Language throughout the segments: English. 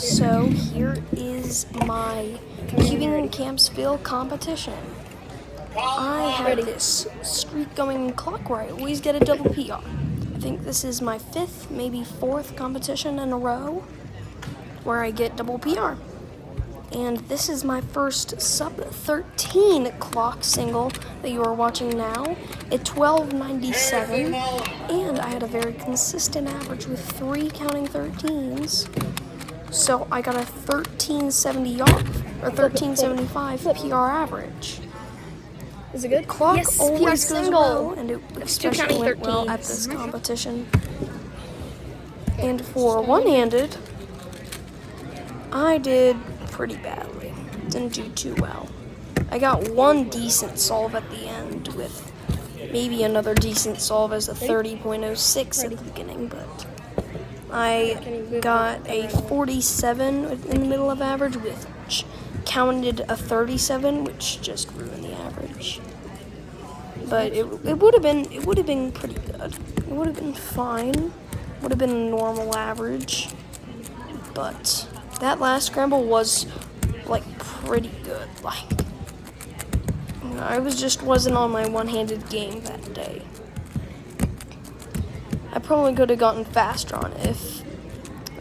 So here is my cubing Campsville competition. I had this streak going clock where I always get a double PR. I think this is my 5th, maybe 4th competition in a row where I get double PR. And this is my first sub-13 clock single that you are watching now at 1297. And I had a very consistent average with 3 counting 13s. So I got a 1370 or 1375 PR average. Is it good? Clock yes, always PR goes single. well, and it especially went well at this competition. And for one-handed, I did pretty badly. Didn't do too well. I got one decent solve at the end with maybe another decent solve as a 30.06 at the beginning, but I got a 47 in the middle of average, which counted a 37, which just ruined the average. But it would have been pretty good. It would have been fine. Would have been a normal average. But that last scramble was like pretty good. Like I wasn't on my one-handed game that day. I probably could have gotten faster on it if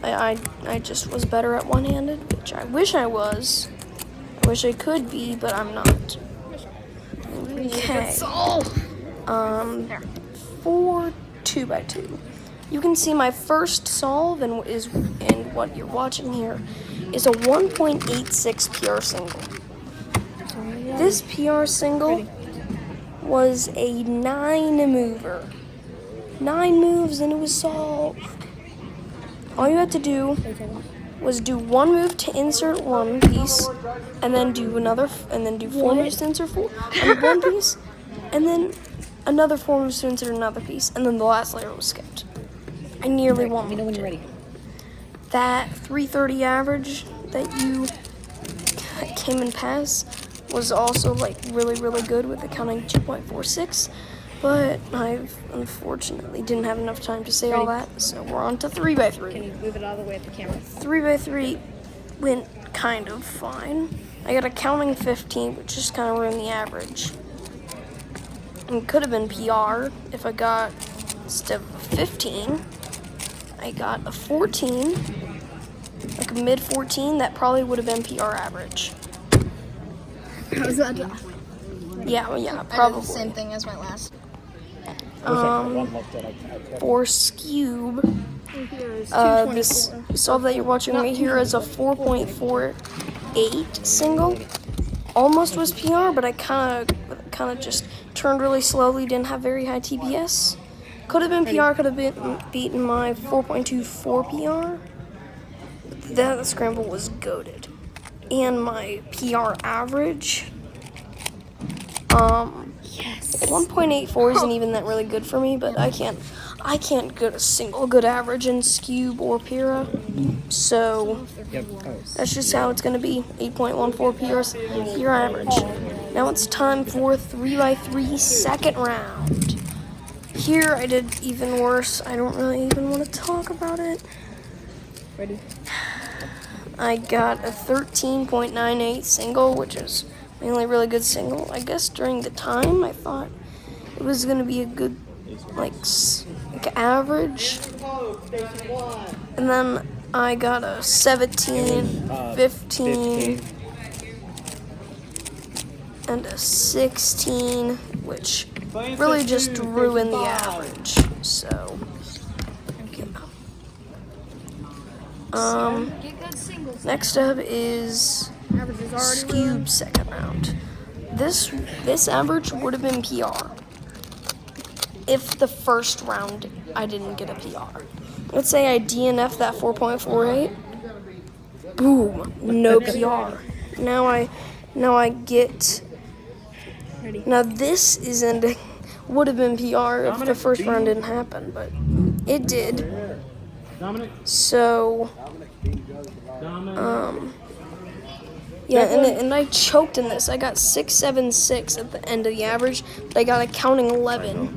I just was better at one-handed, which I wish I was. I wish I could be, but I'm not. Okay. For 2x2. You can see my first solve and what you're watching here is a 1.86 PR single. This PR single was a 9 mover. 9 moves and it was solved. All you had to do was do one move to insert one piece, and then do another, and then do 4 moves to insert one piece, and then another 4 moves to insert another piece, and then the last layer was skipped. I nearly won. Let me know when you're ready. That 330 average that you came in pass was also like really, really good with accounting 2.46. But I unfortunately didn't have enough time to say all that, so we're on to 3x3. Can you move it all the way at the camera? 3x3 went kind of fine. I got a counting 15, which just kind of ruined the average. And it could have been PR if I got, instead of 15, I got a 14, like a mid 14, that probably would have been PR average. How was that? Yeah, I did probably. the same thing as my last. For Scube, this solve that you're watching right here is a 4.48 single. Almost was PR, but I kind of just turned really slowly, didn't have very high TPS. Could have been PR, could have been beaten my 4.24 PR. That scramble was goated. And my PR average, 1.84 isn't even that really good for me, but I can't get a single good average in Scube or Pira, so that's just how it's going to be, 8.14 PR average. Now it's time for 3x3 second round. Here I did even worse. I don't really even want to talk about it. Ready? I got a 13.98 single, which is mainly really good single. I guess during the time I thought it was going to be a good like average. And then I got a 17, 15, and a 16, which really just ruined the average. So, next up is Scube second round. This average would have been PR if the first round I didn't get a PR. Let's say I DNF that 4.48. Boom, no PR. Now I get. Now this would have been PR if the first round didn't happen, but it did. So, yeah, and I choked in this. I got 676 at the end of the average, but I got a counting 11,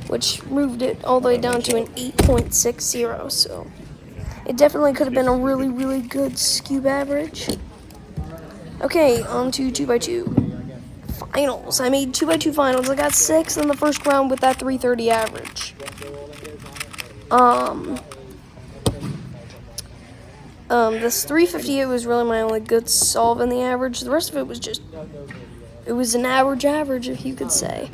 which moved it all the way down to an 8.60. So It definitely could have been a really, really good Scube average. Okay, on to 2x2 finals. I made 2x2 finals. I got 6 in the first round with that 330 average. This 358 was really my only good solve in the average. The rest of it was just, it was an average, if you could say.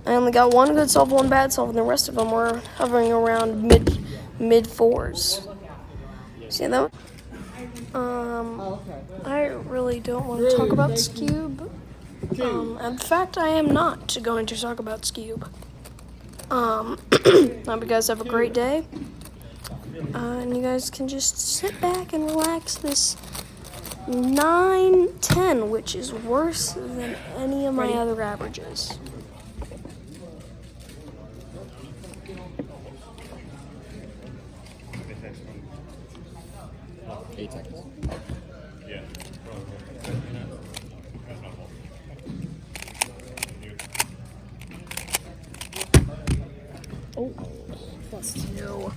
I only got one good solve, one bad solve, and the rest of them were hovering around mid fours. See that? I really don't want to talk about Scube. In fact, I am not going to talk about Scube. I hope you guys have a great day. And you guys can just sit back and relax. This 9-10, which is worse than any of my other averages. 8 seconds. Yeah. Oh, plus 2.